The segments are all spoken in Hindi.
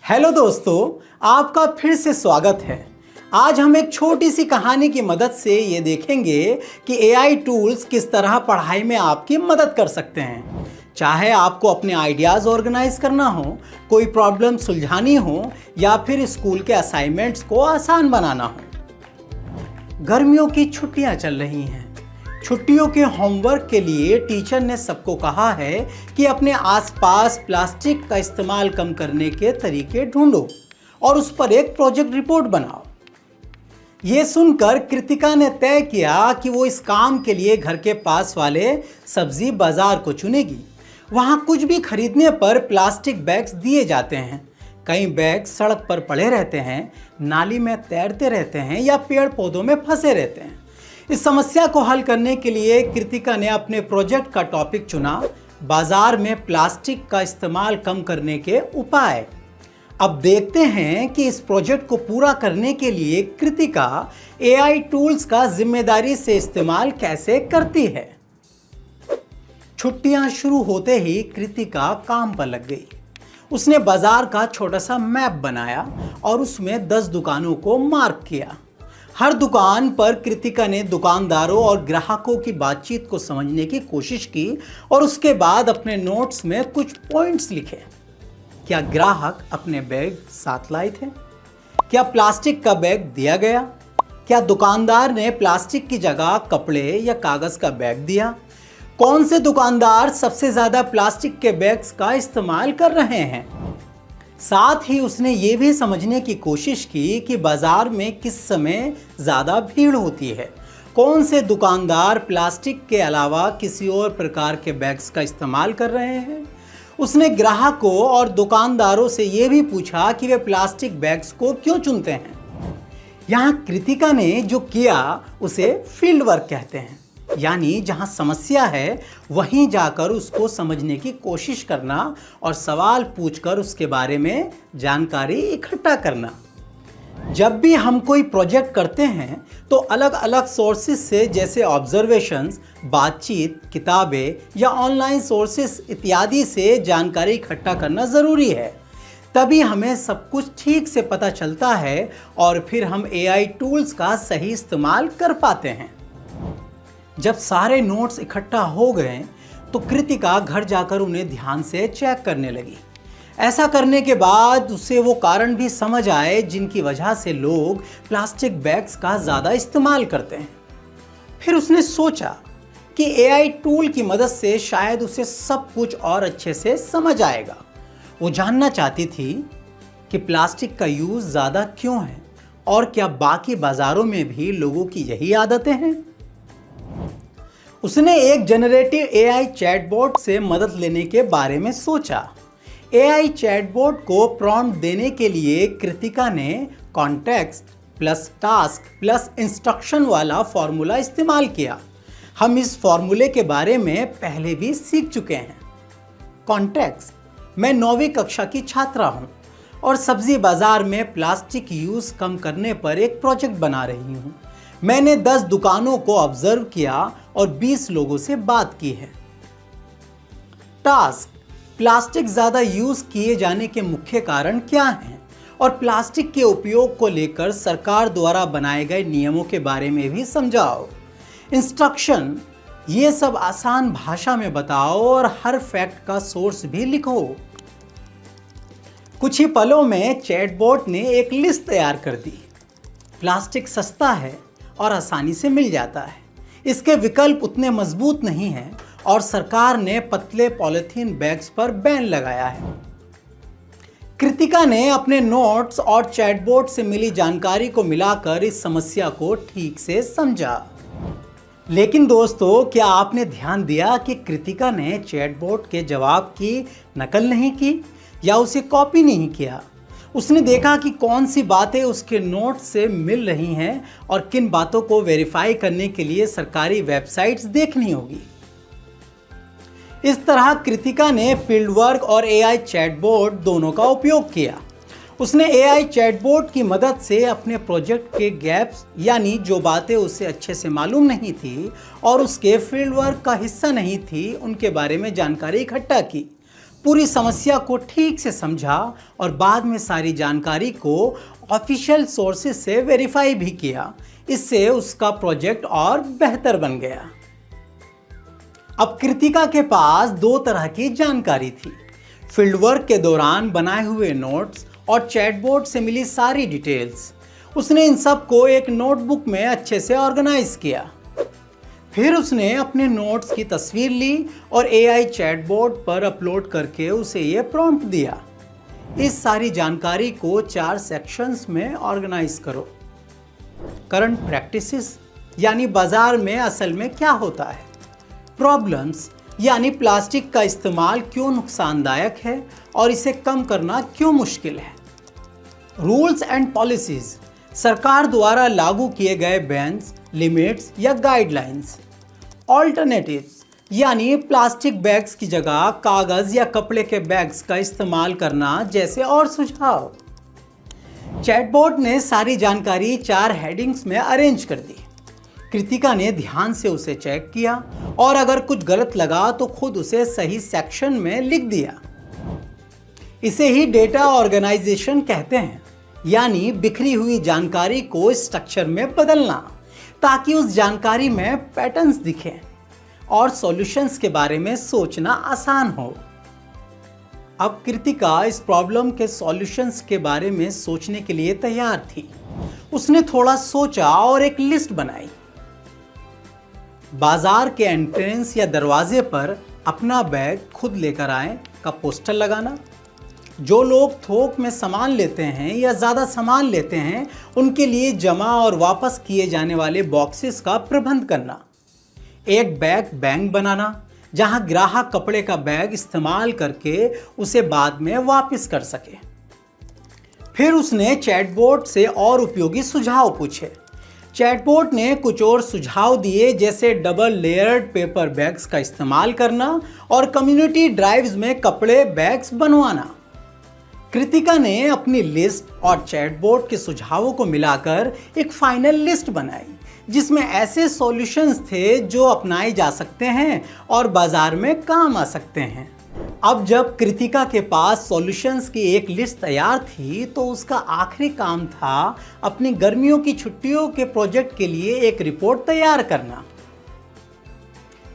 हेलो दोस्तों, आपका फिर से स्वागत है। आज हम एक छोटी सी कहानी की मदद से ये देखेंगे कि एआई टूल्स किस तरह पढ़ाई में आपकी मदद कर सकते हैं। चाहे आपको अपने आइडियाज़ ऑर्गेनाइज करना हो, कोई प्रॉब्लम सुलझानी हो या फिर स्कूल के असाइनमेंट्स को आसान बनाना हो। गर्मियों की छुट्टियां चल रही हैं। छुट्टियों के होमवर्क के लिए टीचर ने सबको कहा है कि अपने आसपास प्लास्टिक का इस्तेमाल कम करने के तरीके ढूंढो और उस पर एक प्रोजेक्ट रिपोर्ट बनाओ। ये सुनकर कृतिका ने तय किया कि वो इस काम के लिए घर के पास वाले सब्जी बाजार को चुनेगी। वहाँ कुछ भी खरीदने पर प्लास्टिक बैग्स दिए जाते हैं। कई बैग सड़क पर पड़े रहते हैं, नाली में तैरते रहते हैं या पेड़ पौधों में फंसे रहते हैं। इस समस्या को हल करने के लिए कृतिका ने अपने प्रोजेक्ट का टॉपिक चुना, बाजार में प्लास्टिक का इस्तेमाल कम करने के उपाय। अब देखते हैं कि इस प्रोजेक्ट को पूरा करने के लिए कृतिका एआई टूल्स का जिम्मेदारी से इस्तेमाल कैसे करती है। छुट्टियां शुरू होते ही कृतिका काम पर लग गई। उसने बाजार का छोटा सा मैप बनाया और उसमें 10 दुकानों को मार्क किया। हर दुकान पर कृतिका ने दुकानदारों और ग्राहकों की बातचीत को समझने की कोशिश की और उसके बाद अपने नोट्स में कुछ पॉइंट्स लिखे। क्या ग्राहक अपने बैग साथ लाए थे? क्या प्लास्टिक का बैग दिया गया? क्या दुकानदार ने प्लास्टिक की जगह कपड़े या कागज का बैग दिया? कौन से दुकानदार सबसे ज्यादा प्लास्टिक के बैग्स का इस्तेमाल कर रहे हैं? साथ ही उसने ये भी समझने की कोशिश की कि बाजार में किस समय ज़्यादा भीड़ होती है। कौन से दुकानदार प्लास्टिक के अलावा किसी और प्रकार के बैग्स का इस्तेमाल कर रहे हैं। उसने ग्राहकों और दुकानदारों से ये भी पूछा कि वे प्लास्टिक बैग्स को क्यों चुनते हैं। यहाँ कृतिका ने जो किया उसे फील्ड वर्क कहते हैं, यानी जहां समस्या है वहीं जाकर उसको समझने की कोशिश करना और सवाल पूछकर उसके बारे में जानकारी इकट्ठा करना। जब भी हम कोई प्रोजेक्ट करते हैं तो अलग अलग सोर्सेज से, जैसे ऑब्जर्वेशंस, बातचीत, किताबें या ऑनलाइन सोर्सेज इत्यादि से जानकारी इकट्ठा करना ज़रूरी है। तभी हमें सब कुछ ठीक से पता चलता है और फिर हम एआई टूल्स का सही इस्तेमाल कर पाते हैं। जब सारे नोट्स इकट्ठा हो गए तो कृतिका घर जाकर उन्हें ध्यान से चेक करने लगी। ऐसा करने के बाद उसे वो कारण भी समझ आए जिनकी वजह से लोग प्लास्टिक बैग्स का ज़्यादा इस्तेमाल करते हैं। फिर उसने सोचा कि एआई टूल की मदद से शायद उसे सब कुछ और अच्छे से समझ आएगा। वो जानना चाहती थी कि प्लास्टिक का यूज़ ज़्यादा क्यों है और क्या बाकी बाज़ारों में भी लोगों की यही आदतें हैं। उसने एक जनरेटिव एआई चैटबॉट से मदद लेने के बारे में सोचा। एआई चैटबॉट को प्रॉम्प्ट देने के लिए कृतिका ने context plus task plus instruction वाला फॉर्मूला इस्तेमाल किया। हम इस फॉर्मूले के बारे में पहले भी सीख चुके हैं। कॉन्टेक्स्ट: मैं 9वीं कक्षा की छात्रा हूँ और सब्जी बाजार में प्लास्टिक यूज़ कम करने पर एक प्रोजेक्ट बना रही हूँ। मैंने 10 दुकानों को ऑब्जर्व किया और 20 लोगों से बात की है। टास्क: प्लास्टिक ज़्यादा यूज़ किए जाने के मुख्य कारण क्या हैं और प्लास्टिक के उपयोग को लेकर सरकार द्वारा बनाए गए नियमों के बारे में भी समझाओ। इंस्ट्रक्शन: ये सब आसान भाषा में बताओ और हर फैक्ट का सोर्स भी लिखो। कुछ ही पलों में चैटबॉट ने एक लिस्ट तैयार कर दी। प्लास्टिक सस्ता है और आसानी से मिल जाता है। इसके विकल्प उतने मजबूत नहीं हैं और सरकार ने पतले पॉलीथीन बैग्स पर बैन लगाया है। कृतिका ने अपने नोट्स और चैटबॉट से मिली जानकारी को मिलाकर इस समस्या को ठीक से समझा। लेकिन दोस्तों, क्या आपने ध्यान दिया कि कृतिका ने चैटबॉट के जवाब की नकल नहीं की या उसे कॉपी नहीं किया। उसने देखा कि कौन सी बातें उसके नोट से मिल रही हैं और किन बातों को वेरीफाई करने के लिए सरकारी वेबसाइट्स देखनी होगी। इस तरह कृतिका ने फील्ड वर्क और एआई चैटबॉट दोनों का उपयोग किया। उसने एआई चैटबॉट की मदद से अपने प्रोजेक्ट के गैप्स यानी जो बातें उसे अच्छे से मालूम नहीं थी और उसके फील्ड वर्क का हिस्सा नहीं थी उनके बारे में जानकारी इकट्ठा की, पूरी समस्या को ठीक से समझा और बाद में सारी जानकारी को ऑफिशियल सोर्सेज से वेरीफाई भी किया। इससे उसका प्रोजेक्ट और बेहतर बन गया। अब कृतिका के पास दो तरह की जानकारी थी, फील्ड वर्क के दौरान बनाए हुए नोट्स और चैटबॉट से मिली सारी डिटेल्स। उसने इन सब को एक नोटबुक में अच्छे से ऑर्गेनाइज किया। फिर उसने अपने नोट्स की तस्वीर ली और एआई चैटबॉट पर अपलोड करके उसे ये प्रॉम्प्ट दिया, इस सारी जानकारी को 4 सेक्शंस में ऑर्गेनाइज करो। करंट प्रैक्टिसेस यानी बाजार में असल में क्या होता है, प्रॉब्लम्स यानी प्लास्टिक का इस्तेमाल क्यों नुकसानदायक है और इसे कम करना क्यों मुश्किल है, रूल्स एंड पॉलिसीज सरकार द्वारा लागू किए गए बैन्स, लिमिट्स या गाइडलाइंस, ऑल्टरनेटिव्स यानी प्लास्टिक बैग्स की जगह कागज या कपड़े के बैग्स का इस्तेमाल करना जैसे और सुझाव। चैटबॉट ने सारी जानकारी 4 हेडिंग्स में अरेंज कर दी। कृतिका ने ध्यान से उसे चेक किया और अगर कुछ गलत लगा तो खुद उसे सही सेक्शन में लिख दिया। इसे ही डेटा ऑर्गेनाइजेशन कहते हैं, यानी बिखरी हुई जानकारी को स्ट्रक्चर में बदलना ताकि उस जानकारी में पैटर्न्स दिखें और सॉल्यूशंस के बारे में सोचना आसान हो। अब कृतिका इस प्रॉब्लम के सॉल्यूशंस के बारे में सोचने के लिए तैयार थी। उसने थोड़ा सोचा और एक लिस्ट बनाई। बाजार के एंट्रेंस या दरवाजे पर अपना बैग खुद लेकर आए का पोस्टर लगाना, जो लोग थोक में सामान लेते हैं या ज़्यादा सामान लेते हैं उनके लिए जमा और वापस किए जाने वाले बॉक्सेस का प्रबंध करना, एक बैग बैंक बनाना जहां ग्राहक कपड़े का बैग इस्तेमाल करके उसे बाद में वापस कर सके। फिर उसने चैटबॉट से और उपयोगी सुझाव पूछे। चैटबॉट ने कुछ और सुझाव दिए, जैसे डबल लेयर्ड पेपर बैग्स का इस्तेमाल करना और कम्युनिटी ड्राइव्स में कपड़े बैग्स बनवाना। कृतिका ने अपनी लिस्ट और चैटबॉट के सुझावों को मिलाकर एक फाइनल लिस्ट बनाई, जिसमें ऐसे सॉल्यूशंस थे जो अपनाए जा सकते हैं और बाजार में काम आ सकते हैं। अब जब कृतिका के पास सॉल्यूशंस की एक लिस्ट तैयार थी तो उसका आखिरी काम था अपनी गर्मियों की छुट्टियों के प्रोजेक्ट के लिए एक रिपोर्ट तैयार करना।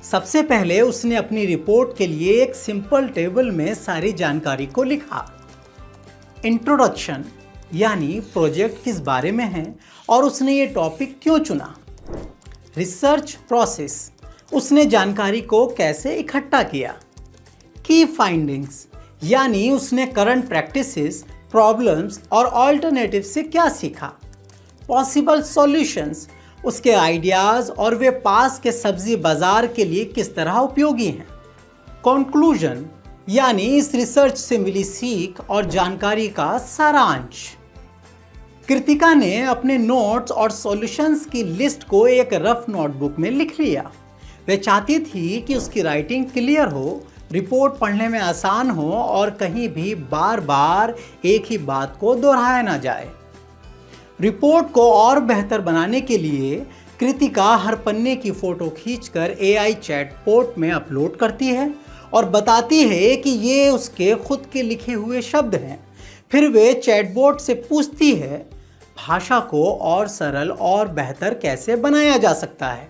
सबसे पहले उसने अपनी रिपोर्ट के लिए एक सिंपल टेबल में सारी जानकारी को लिखा। इंट्रोडक्शन यानी प्रोजेक्ट किस बारे में है और उसने ये टॉपिक क्यों चुना। रिसर्च प्रोसेस, उसने जानकारी को कैसे इकट्ठा किया। की फाइंडिंग्स यानी उसने करंट प्रैक्टिसेस, प्रॉब्लम्स और ऑल्टरनेटिव से क्या सीखा। पॉसिबल सॉल्यूशंस, उसके आइडियाज़ और वे पास के सब्जी बाजार के लिए किस तरह उपयोगी हैं। कंक्लूजन यानी इस रिसर्च से मिली सीख और जानकारी का सारांश। कृतिका ने अपने नोट्स और सॉल्यूशंस की लिस्ट को एक रफ नोटबुक में लिख लिया। वह चाहती थी कि उसकी राइटिंग क्लियर हो, रिपोर्ट पढ़ने में आसान हो और कहीं भी बार बार एक ही बात को दोहराया ना जाए। रिपोर्ट को और बेहतर बनाने के लिए कृतिका हर पन्ने की फ़ोटो खींचकर एआई चैटबॉट में अपलोड करती है और बताती है कि ये उसके खुद के लिखे हुए शब्द हैं। फिर वे चैटबॉट से पूछती है भाषा को और सरल और बेहतर कैसे बनाया जा सकता है,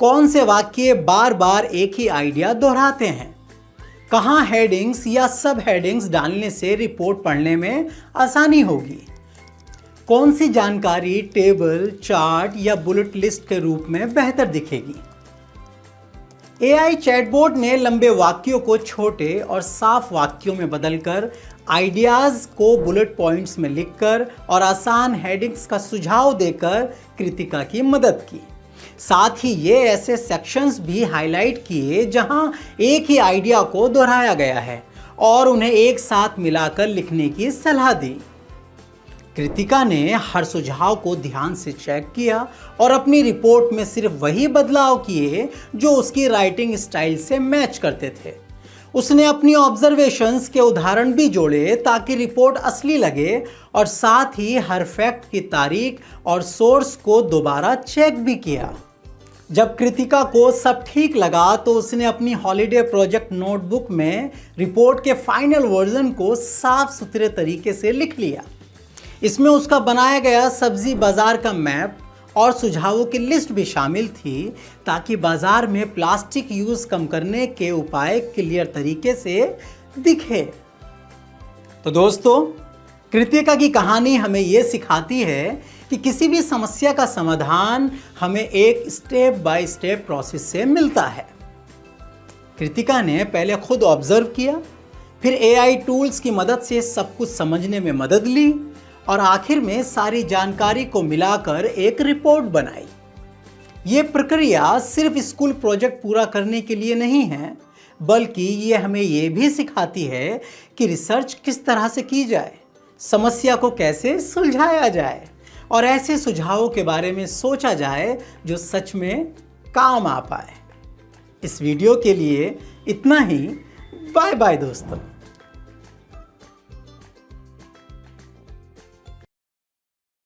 कौन से वाक्य बार बार एक ही आइडिया दोहराते हैं, कहाँ हेडिंग्स या सब हेडिंग्स डालने से रिपोर्ट पढ़ने में आसानी होगी, कौन सी जानकारी टेबल, चार्ट या बुलेट लिस्ट के रूप में बेहतर दिखेगी। एआई चैटबॉट ने लंबे वाक्यों को छोटे और साफ वाक्यों में बदलकर आइडियाज़ को बुलेट पॉइंट्स में लिखकर और आसान हेडिंग्स का सुझाव देकर कृतिका की मदद की। साथ ही ये ऐसे सेक्शंस भी हाईलाइट किए जहां एक ही आइडिया को दोहराया गया है और उन्हें एक साथ मिलाकर लिखने की सलाह दी। कृतिका ने हर सुझाव को ध्यान से चेक किया और अपनी रिपोर्ट में सिर्फ वही बदलाव किए जो उसकी राइटिंग स्टाइल से मैच करते थे। उसने अपनी ऑब्जर्वेशंस के उदाहरण भी जोड़े ताकि रिपोर्ट असली लगे और साथ ही हर फैक्ट की तारीख और सोर्स को दोबारा चेक भी किया। जब कृतिका को सब ठीक लगा तो उसने अपनी हॉलिडे प्रोजेक्ट नोटबुक में रिपोर्ट के फाइनल वर्जन को साफ सुथरे तरीके से लिख लिया। इसमें उसका बनाया गया सब्जी बाजार का मैप और सुझावों की लिस्ट भी शामिल थी ताकि बाजार में प्लास्टिक यूज कम करने के उपाय क्लियर तरीके से दिखे। तो दोस्तों, कृतिका की कहानी हमें यह सिखाती है कि किसी भी समस्या का समाधान हमें एक स्टेप बाय स्टेप प्रोसेस से मिलता है। कृतिका ने पहले खुद ऑब्जर्व किया, फिर एआई टूल्स की मदद से सब कुछ समझने में मदद ली और आखिर में सारी जानकारी को मिलाकर एक रिपोर्ट बनाई। ये प्रक्रिया सिर्फ स्कूल प्रोजेक्ट पूरा करने के लिए नहीं है, बल्कि ये हमें ये भी सिखाती है कि रिसर्च किस तरह से की जाए, समस्या को कैसे सुलझाया जाए और ऐसे सुझावों के बारे में सोचा जाए जो सच में काम आ पाए। इस वीडियो के लिए इतना ही। बाय बाय दोस्तों।